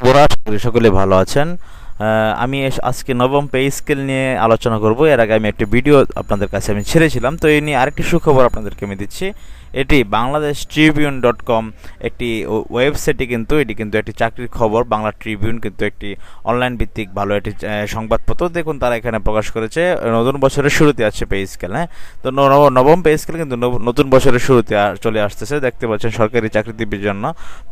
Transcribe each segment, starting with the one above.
বন্ধুরা, আশা করি সকলে ভালো আছেন। আমি আজকে নবম পে স্কেল নিয়ে আলোচনা করব। এর আগে আমি একটি ভিডিও আপনাদের কাছে ছেড়েছিলাম, তো এই নিয়ে আরেকটি সুখবর আপনাদেরকে আমি দিচ্ছি। এটি বাংলাদেশ ট্রিবিউন.com একটি ওয়েবসাইটে কিন্তু এটি কিন্তু একটি চাকরির খবর। বাংলা ট্রিবিউন কিন্তু একটি অনলাইন ভিত্তিক ভালো একটি সংবাদপত্র। দেখুন, তারা এখানে প্রকাশ করেছে নতুন বছরের শুরুতে আছে পে স্কেল। তো নবম পে স্কেল কিন্তু নতুন বছরের শুরুতে চলে আসতেছে। দেখতে পাচ্ছেন সরকারি চাকরিজীবীর জন্য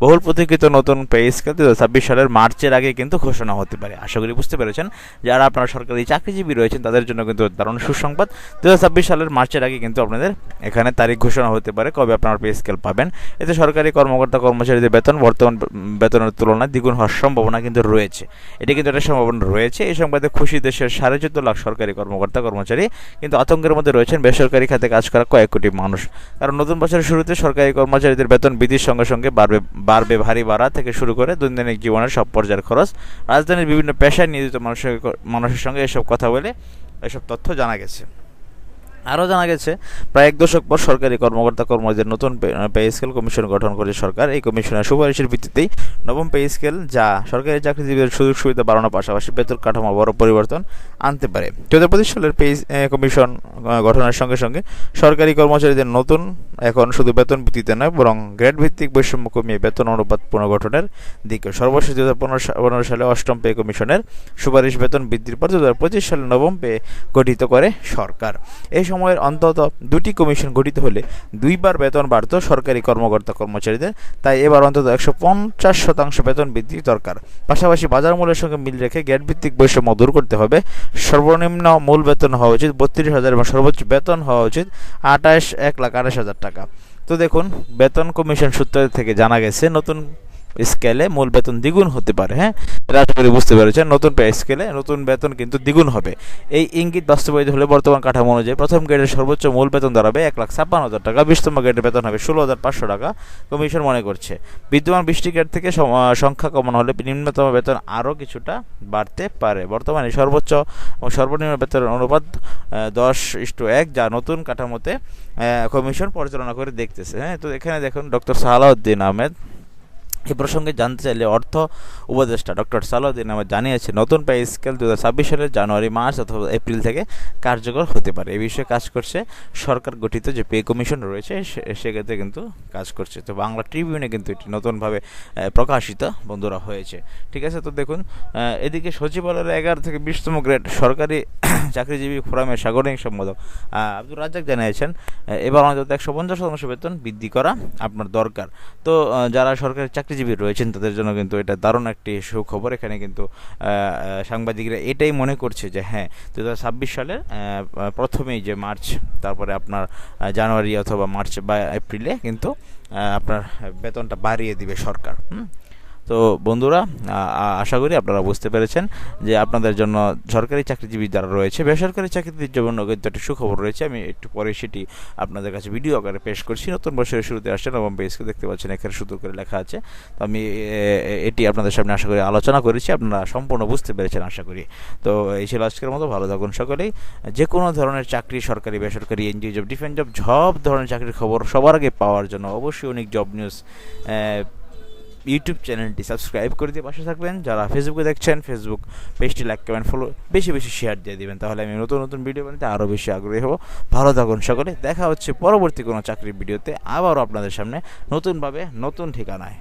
বহুল প্রতীক্ষিত নতুন পে স্কেল 2026 সালের মার্চের আগে কিন্তু ঘোষণা হতে পারে। আশা করি বুঝতে পেরেছেন। যারা আপনারা সরকারি চাকরিজীবী রয়েছেন তাদের জন্য কিন্তু দারুণ সুসংবাদ। 2026 সালের মার্চের আগে কিন্তু আপনাদের এখানে তারিখ ঘোষণা হতে পারে কবে আপনার পে স্কেল পাবেন। এতে সরকারি কর্মকর্তা কর্মচারীদের বেতন বর্তমান বেতনের তুলনায় দ্বিগুণ হওয়ার সম্ভাবনা কিন্তু রয়েছে। এটি কিন্তু একটা সম্ভাবনা রয়েছে। এই সংবাদে খুশি দেশের 14.5 লাখ সরকারি কর্মকর্তা কর্মচারী, কিন্তু আতঙ্কের মধ্যে রয়েছেন বেসরকারি খাতে কাজ করা কয়েক কোটি মানুষ। কারণ নতুন বছরের শুরুতে সরকারি কর্মচারীদের বেতন বৃদ্ধির সঙ্গে সঙ্গে বাড়বে ভারী ভাড়া থেকে শুরু করে দৈনন্দিন জীবনের সব পর্যায়ের খরচ। রাজধানীর বিভিন্ন পেশায় নিয়োজিত মানুষের সঙ্গে এসব কথা বলে এসব তথ্য জানা গেছে। আরও জানা গেছে, প্রায় এক দশক পর সরকারি কর্মকর্তা কর্মচারীদের নতুন পে স্কেল কমিশন গঠন করেছে সরকার। এই কমিশনের সুপারিশের ভিত্তিতেই নবম পে স্কেল, যা সরকারি চাকরিজীবীদের সুযোগ সুবিধা বাড়ানোর পাশাপাশি বেতন কাঠামো বড় পরিবর্তন আনতে পারে। 2025 সালের পে কমিশন গঠনের সঙ্গে সঙ্গে সরকারি কর্মচারীদের নতুন এখন শুধু বেতন ভিত্তিতে নয়, বরং গ্রেড ভিত্তিক বৈষম্য কমিয়ে বেতন অনুপাত পুনর্গঠনের দিকে। সর্বশেষ 2015 সালে অষ্টম পে কমিশনের সুপারিশ বেতন বৃদ্ধির পর 2025 সালে নবম পে গঠিত করে সরকার। এই সময়ের অন্তত দুটি কমিশন গঠিত হলে 2বার বেতন বাড়ত সরকারি কর্মকর্তা কর্মচারীদের। তাই এবার অন্তত 150% বেতন বৃদ্ধি দরকার। পাশাপাশি বাজার মূল্যের সঙ্গে মিল রেখে গ্রেড ভিত্তিক বৈষম্য দূর করতে হবে। সর্বনিম্ন মূল বেতন হওয়া উচিত 32,000 এবং সর্বোচ্চ বেতন হওয়া উচিত 1,28,000 টাকা। তো দেখুন, বেতন কমিশন সূত্র থেকে জানা গেছে নতুন স্কেলে মূল বেতন দ্বিগুণ হতে পারে। আশা করি বুঝতে পেরেছেন। নতুন পে স্কেলে নতুন বেতন কিন্তু দ্বিগুণ হবে। এই ইঙ্গিত বাস্তবায়িত হলে বর্তমান কাঠামো অনুযায়ী প্রথম গ্রেডের সর্বোচ্চ মূল বেতন দাঁড়াবে 1,56,000 টাকা, 20তম গ্রেডের বেতন হবে 16,500 টাকা। কমিশন মনে করছে বিদ্যমান 20টি গ্রেড থেকে সংখ্যা কমানো হলে নিম্নতম বেতন আরও কিছুটা বাড়তে পারে। বর্তমানে সর্বোচ্চ এবং সর্বনিম্ন বেতনের অনুপাত 10:1, যা নতুন কাঠামোতে কমিশন পরিচালনা করে দেখতেছে। তো এখানে দেখুন, ডক্টর সালাউদ্দিন আহমেদ এই প্রসঙ্গে জানতে চাইলে অর্থ উপদেষ্টা ডক্টর সালাউদ্দিন আহমেদ জানিয়েছে, নতুন পে স্কেল 2026 সালের জানুয়ারি, মার্চ অথবা এপ্রিল থেকে কার্যকর হতে পারে। এই বিষয়ে কাজ করছে সরকার গঠিত যে পে কমিশন রয়েছে, সেক্ষেত্রে কিন্তু কাজ করছে। তো বাংলা ট্রিবিউনে কিন্তু এটি নতুনভাবে প্রকাশিত বন্ধুরা হয়েছে। ঠিক আছে, তো দেখুন, এদিকে সচিবালয়ের 11 থেকে 20তম গ্রেড সরকারি চাকরিজীবী ফোরামের সাংগঠনিক সম্পাদক আব্দুর রাজ্জাক জানিয়েছেন, এবার অন্তত 150% বেতন বৃদ্ধি করা আপনার দরকার। তো যারা সরকারি চাকরিজীবী রয়েছেন তাদের জন্য কিন্তু এটা দারুণ একটি সুখবর। এখানে কিন্তু সাংবাদিকরা এটাই মনে করছে যে 2026 সালের প্রথমেই যে মার্চ, তারপরে আপনার জানুয়ারি অথবা মার্চ বা এপ্রিলে কিন্তু আপনার বেতনটা বাড়িয়ে দিবে সরকার। তো বন্ধুরা, আশা করি আপনারা বুঝতে পেরেছেন যে আপনাদের জন্য সরকারি চাকরিজীবী যারা রয়েছে, বেসরকারি চাকরির জন্য কিন্তু একটা সুখবর রয়েছে। আমি একটু পরে সেটি আপনাদের কাছে ভিডিও আকারে পেশ করছি। নতুন বছরের শুরুতে আসছে নবম পে স্কেল, দেখতে পাচ্ছেন এখানে সুন্দর করে লেখা আছে। তো আমি এটি আপনাদের সামনে আশা করি আলোচনা করেছি, আপনারা সম্পূর্ণ বুঝতে পেরেছেন আশা করি। তো এই ছিল আজকের মতো। ভালো থাকুন সকলেই। যে কোনো ধরনের চাকরি, সরকারি বেসরকারি, এনজিও জব, ডিফেন্স জব, সব ধরনের চাকরির খবর সবার আগে পাওয়ার জন্য অবশ্যই অনেক জব নিউজ ইউটিউব চ্যানেলটি সাবস্ক্রাইব করে দিয়ে পাশে থাকবেন। যারা ফেসবুকে দেখছেন, ফেসবুক পেজটি লাইক, কমেন্ট, ফলো, বেশি বেশি শেয়ার দিয়ে দিবেন। তাহলে আমি নতুন নতুন ভিডিও বানাতে আরও বেশি আগ্রহী হব। ভালো থাকুন সকলে। দেখা হচ্ছে পরবর্তী কোনো চাকরির ভিডিওতে, আবারও আপনাদের সামনে নতুনভাবে নতুন ঠিকানায়।